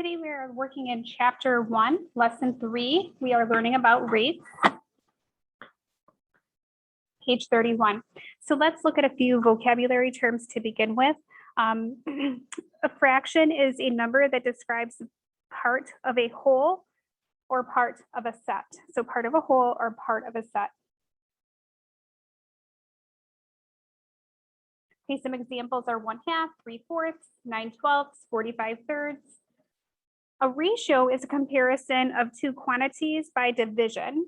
Today we are working in chapter 1, lesson 3. We are learning about rates. Page 31. So let's look at a few vocabulary terms to begin with. A fraction is a number that describes part of a whole or part of a set. So part of a whole or part of a set. Okay, some examples are 1/2, 3/4, 9/12, 45/3. A ratio is a comparison of two quantities by division.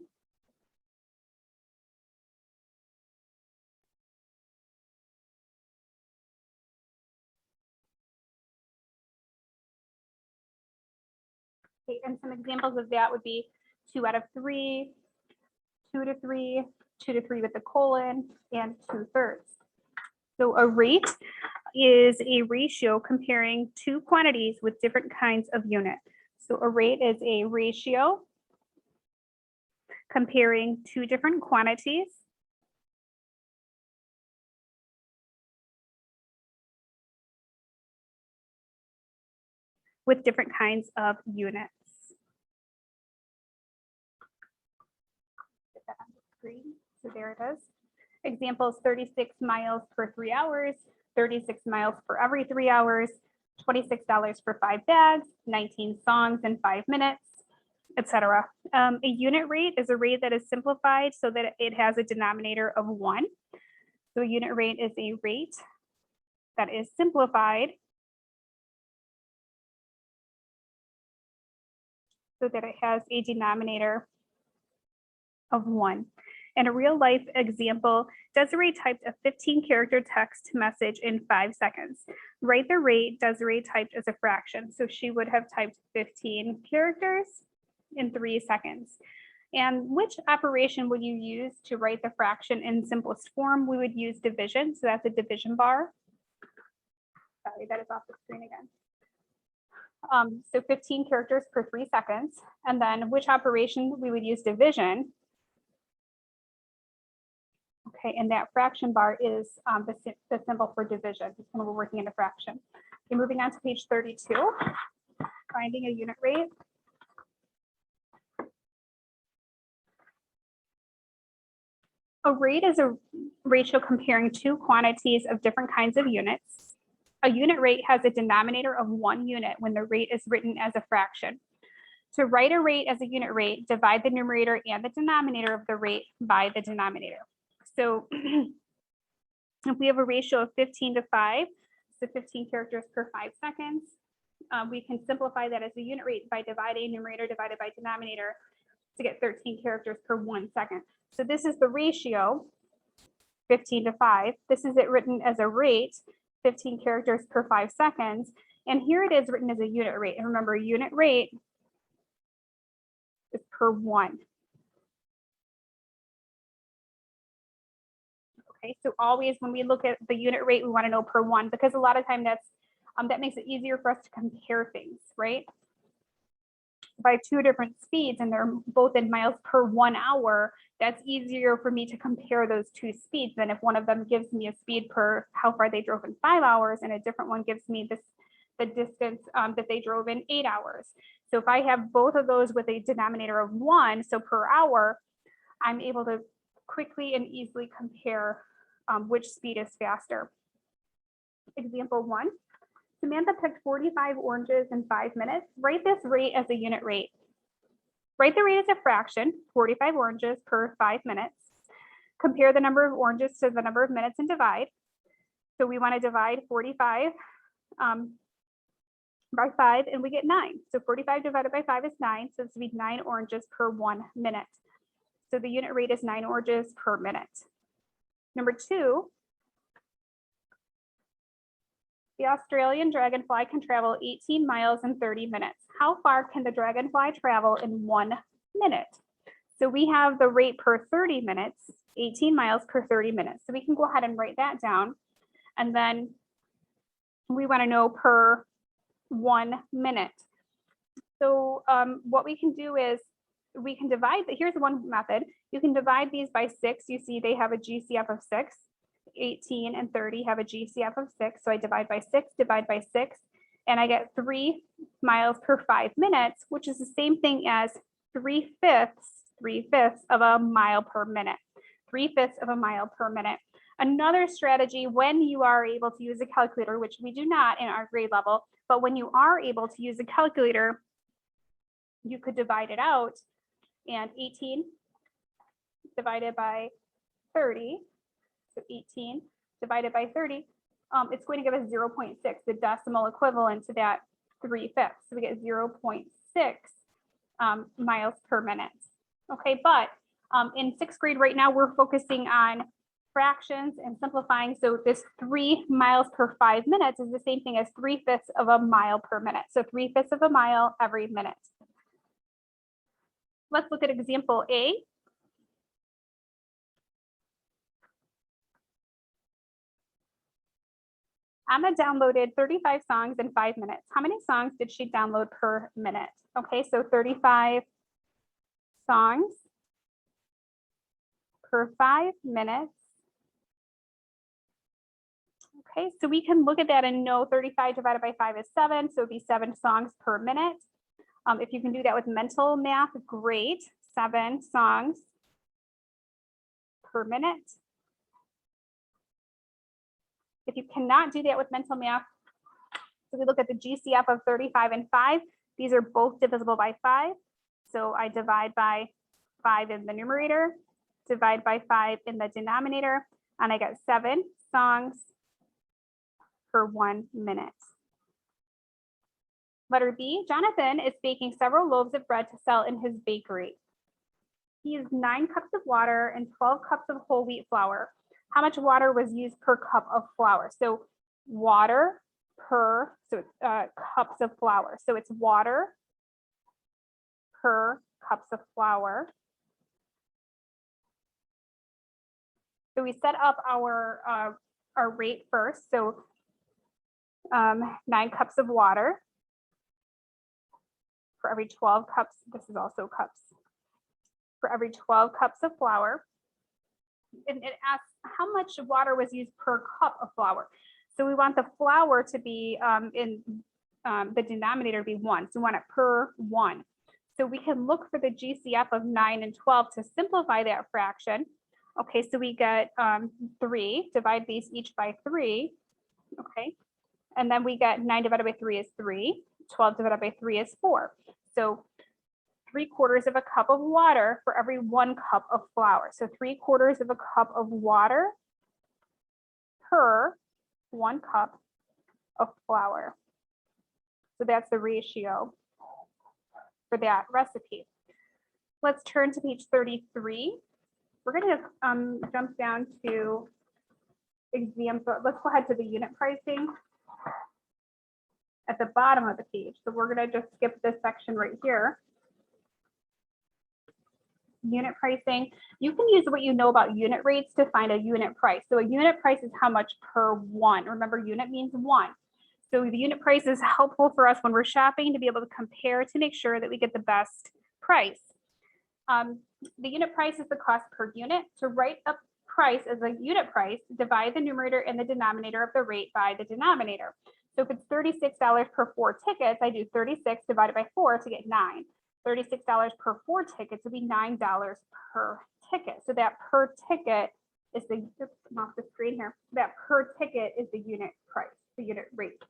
Okay, and some examples of that would be 2/3, 2/3, 2/3 with a colon, and 2/3. So a rate is a ratio comparing two quantities with different kinds of unit. So a rate is a ratio comparing two different quantities with different kinds of units. Get that on the screen. So there it is. Examples: 36 miles per 3 hours, 36 miles for every 3 hours, $26 for 5 bags, 19 songs in 5 minutes, etc. A unit rate is a rate that is simplified so that it has a denominator of 1. So a unit rate is a rate that is simplified so that it has a denominator of 1. In a real life example, Desiree typed a 15-character text message in 5 seconds. Write the rate Desiree typed as a fraction. So she would have typed 15 characters in 3 seconds. And which operation would you use to write the fraction in simplest form? We would use division. So that's a division bar. Sorry, that is off the screen again. So 15 characters per 3 seconds. And then which operation we would use division? Okay, and that fraction bar is the symbol for division when we're working in a fraction. Okay, moving on to page 32, finding a unit rate. A rate is a ratio comparing two quantities of different kinds of units. A unit rate has a denominator of 1 unit when the rate is written as a fraction. To write a rate as a unit rate, divide the numerator and the denominator of the rate by the denominator. So if we have a ratio of 15:5, so 15 characters per 5 seconds, we can simplify that as a unit rate by dividing numerator divided by denominator to get 13 characters per 1 second. So this is the ratio, 15:5. This is it written as a rate, 15 characters per 5 seconds. And here it is written as a unit rate. And remember, unit rate is per 1. Okay, so always when we look at the unit rate, we want to know per 1 because a lot of time that makes it easier for us to compare things, right? If I have 2 different speeds and they're both in miles per 1 hour, that's easier for me to compare those 2 speeds than if one of them gives me a speed per how far they drove in 5 hours and a different one gives me the distance that they drove in 8 hours. So if I have both of those with a denominator of 1, so per hour, I'm able to quickly and easily compare which speed is faster. Example 1, Samantha picked 45 oranges in 5 minutes. Write this rate as a unit rate. Write the rate as a fraction, 45 oranges per 5 minutes. Compare the number of oranges to the number of minutes and divide. So we want to divide 45 by 5 and we get 9. So 45 divided by 5 is 9. So this would be 9 oranges per 1 minute. So the unit rate is 9 oranges per minute. Number 2, the Australian dragonfly can travel 18 miles in 30 minutes. How far can the dragonfly travel in 1 minute? So we have the rate per 30 minutes, 18 miles per 30 minutes. So we can go ahead and write that down. And then we want to know per 1 minute. So what we can do is we can divide, here's one method. You can divide these by 6. You see they have a GCF of 6. 18 and 30 have a GCF of 6. So I divide by 6, divide by 6, and I get 3 miles per 5 minutes, which is the same thing as 3/5 of a mile per minute. 3/5 of a mile per minute. Another strategy when you are able to use a calculator, which we do not in our grade level, but when you are able to use a calculator, you could divide it out, and 18 divided by 30, so 18 divided by 30, it's going to give us 0.6, the decimal equivalent to that 3/5. So we get 0.6 miles per minute. Okay, but in 6th grade right now, we're focusing on fractions and simplifying. So this 3 miles per 5 minutes is the same thing as 3/5 of a mile per minute. So 3/5 of a mile every minute. Let's look at example A. Anna downloaded 35 songs in 5 minutes. How many songs did she download per minute? Okay, so 35 songs per 5 minutes. Okay, so we can look at that and know 35 divided by 5 is 7, so it'd be 7 songs per minute. If you can do that with mental math, great. 7 songs per minute. If you cannot do that with mental math, so we look at the GCF of 35 and 5. These are both divisible by 5. So I divide by 5 in the numerator, divide by 5 in the denominator, and I get 7 songs per 1 minute. Letter B, Jonathan is baking several loaves of bread to sell in his bakery. He used 9 cups of water and 12 cups of whole wheat flour. How much water was used per cup of flour? So water per, so it's cups of flour. So it's water per cups of flour. So we set up our rate first. So 9 cups of water for every 12 cups. This is also cups. For every 12 cups of flour. And it asks how much water was used per cup of flour. So we want the flour to be in the denominator to be 1. So we want it per 1. So we can look for the GCF of 9 and 12 to simplify that fraction. Okay, so we get 3, divide these each by 3. Okay, and then we get 9 divided by 3 is 3, 12 divided by 3 is 4. So 3/4 of a cup of water for every 1 cup of flour. So 3/4 of a cup of water per 1 cup of flour. So that's the ratio for that recipe. Let's turn to page 33. We're going to jump down to example. Let's go ahead to the unit pricing at the bottom of the page. So we're going to just skip this section right here. Unit pricing. You can use what you know about unit rates to find a unit price. So a unit price is how much per 1. Remember, unit means 1. So the unit price is helpful for us when we're shopping to be able to compare to make sure that we get the best price. The unit price is the cost per unit. To write a price as a unit price, divide the numerator and the denominator of the rate by the denominator. So if it's $36 per 4 tickets, I do 36 divided by 4 to get 9. $36 per 4 tickets would be $9 per ticket. So that per ticket is the, I'm off the screen here, that per ticket is the unit price, the unit rate.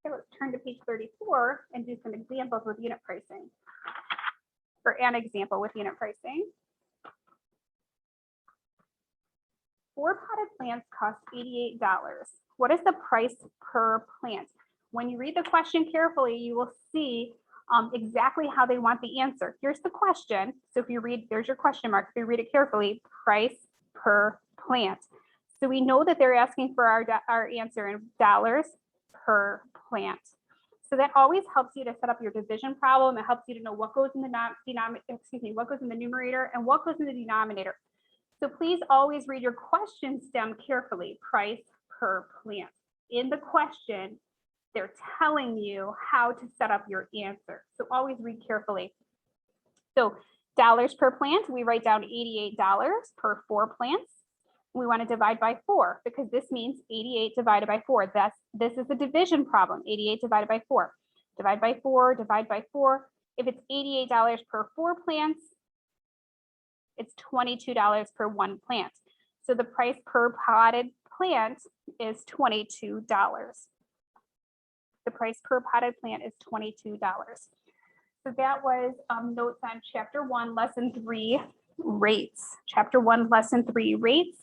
Okay, let's turn to page 34 and do some examples with unit pricing, or an example with unit pricing. 4 potted plants cost $88. What is the price per plant? When you read the question carefully, you will see exactly how they want the answer. Here's the question. So if you read, there's your question mark. If you read it carefully, price per plant. So we know that they're asking for our answer in dollars per plant. So that always helps you to set up your division problem. It helps you to know what goes in the what goes in the numerator and what goes in the denominator. So please always read your question stem carefully. Price per plant. In the question, they're telling you how to set up your answer. So always read carefully. So dollars per plant, we write down $88 per 4 plants. We want to divide by 4 because this means 88 divided by 4. This is a division problem. 88 divided by 4. Divide by 4, divide by 4. If it's $88 per 4 plants, it's $22 per 1 plant. So the price per potted plant is $22. The price per potted plant is $22. So that was notes on chapter 1, lesson 3, rates. Chapter 1, lesson 3, rates.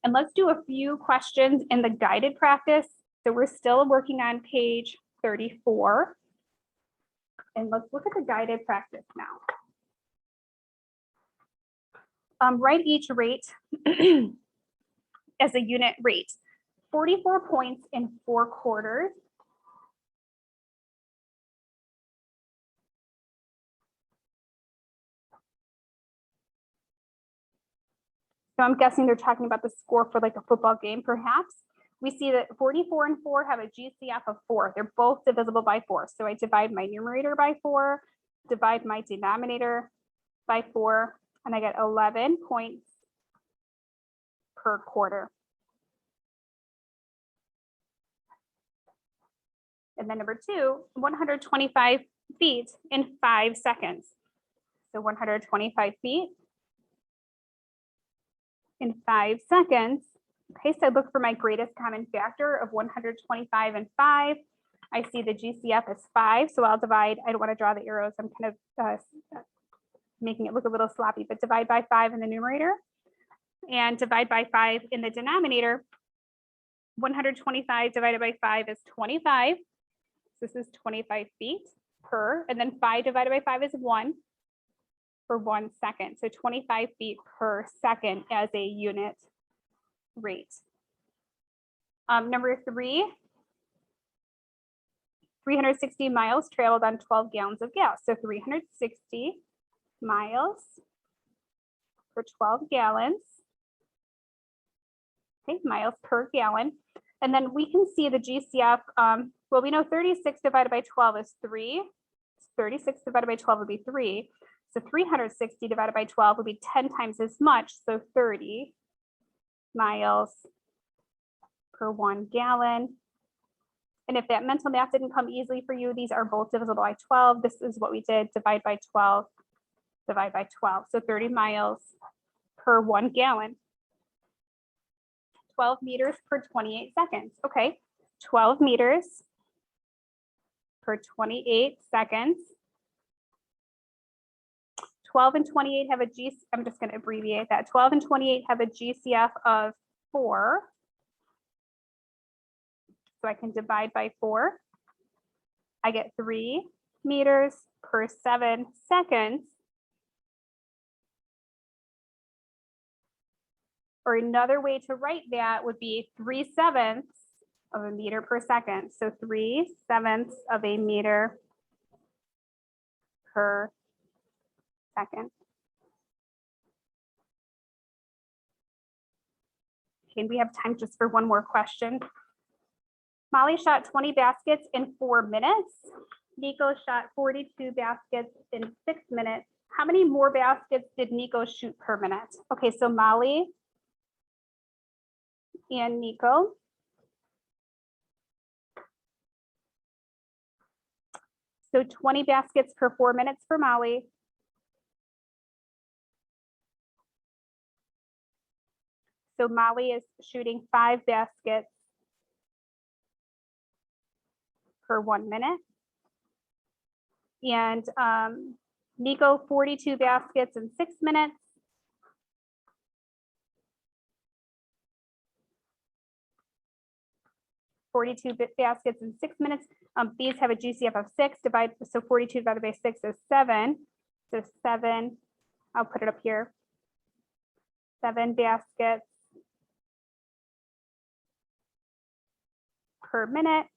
And let's do a few questions in the guided practice. So we're still working on page 34. And let's look at the guided practice now. Write each rate as a unit rate. 44 points in 4 quarters. So I'm guessing they're talking about the score for like a football game, perhaps. We see that 44 and 4 have a GCF of 4. They're both divisible by 4. So I divide my numerator by 4, divide my denominator by 4, and I get 11 points per quarter. And then number 2, 125 feet in 5 seconds. So 125 feet in 5 seconds. Okay, so I look for my greatest common factor of 125 and 5. I see the GCF is 5, so I'll divide. I don't want to draw the arrows. I'm kind of making it look a little sloppy, but divide by 5 in the numerator and divide by 5 in the denominator. 125 divided by 5 is 25. So this is 25 feet per, and then 5 divided by 5 is 1 for 1 second. So 25 feet per second as a unit rate. Number 3, 360 miles traveled on 12 gallons of gas. So 360 miles for 12 gallons. Okay, miles per gallon. And then we can see the GCF, well, we know 36 divided by 12 is 3. 36 divided by 12 would be 3. So 360 divided by 12 would be 10 times as much. So 30 miles per 1 gallon. And if that mental math didn't come easily for you, these are both divisible by 12. This is what we did, divide by 12, divide by 12. So 30 miles per 1 gallon. 12 meters per 28 seconds. Okay, 12 meters per 28 seconds. 12 and 28 have a G, I'm just going to abbreviate that. 12 and 28 have a GCF of 4. So I can divide by 4. I get 3 meters per 7 seconds. Or another way to write that would be 3/7 of a meter per second. So 3/7 of a meter per second. Okay, we have time just for one more question. Molly shot 20 baskets in 4 minutes. Nico shot 42 baskets in 6 minutes. How many more baskets did Nico shoot per minute? Okay, so Molly and Nico. So 20 baskets per 4 minutes for Molly. So Molly is shooting 5 baskets per 1 minute. And Nico, 42 baskets in 6 minutes. Baskets in 6 minutes. These have a GCF of 6. So 42 divided by 6 is 7. So 7, I'll put it up here. 7 baskets per minute.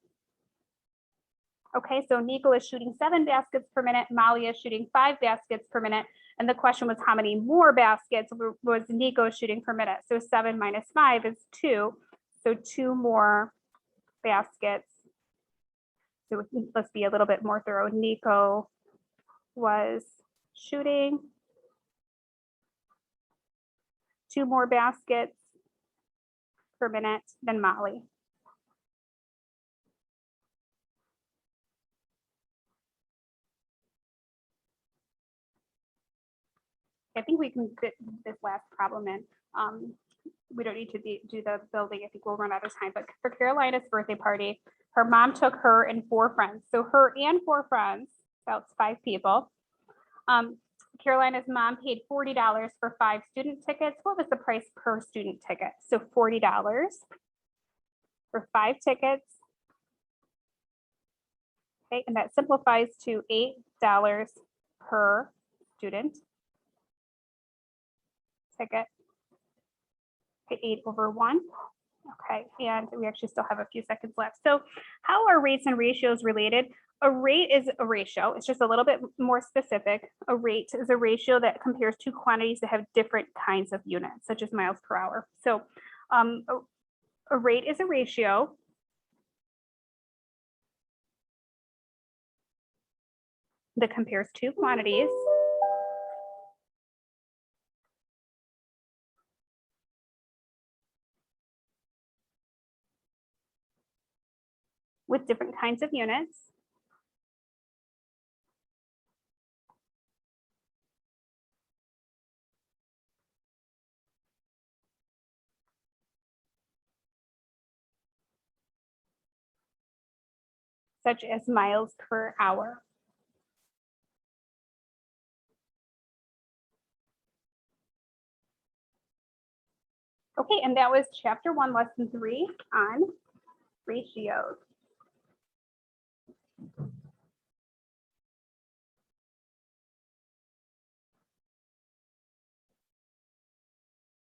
Okay, so Nico is shooting 7 baskets per minute. Molly is shooting 5 baskets per minute. And the question was how many more baskets was Nico shooting per minute? So 7 minus 5 is 2. So 2 more baskets. So let's be a little bit more thorough. Nico was shooting 2 more baskets per minute than Molly. I think we can fit this last problem in. We don't need to do the building. I think we'll run out of time. But for Carolina's birthday party, her mom took her and 4 friends. So her and 4 friends, so it's 5 people. Carolina's mom paid $40 for 5 student tickets. What was the price per student ticket? So $40 for 5 tickets. Okay, and that simplifies to $8 per student ticket. Okay, 8 over 1. Okay, and we actually still have a few seconds left. So how are rates and ratios related? A rate is a ratio. It's just a little bit more specific. A rate is a ratio that compares 2 quantities that have different kinds of units, such as miles per hour. So a rate is a ratio that compares 2 quantities with different kinds of units. Such as miles per hour. Okay, and that was chapter 1, lesson 3 on ratios.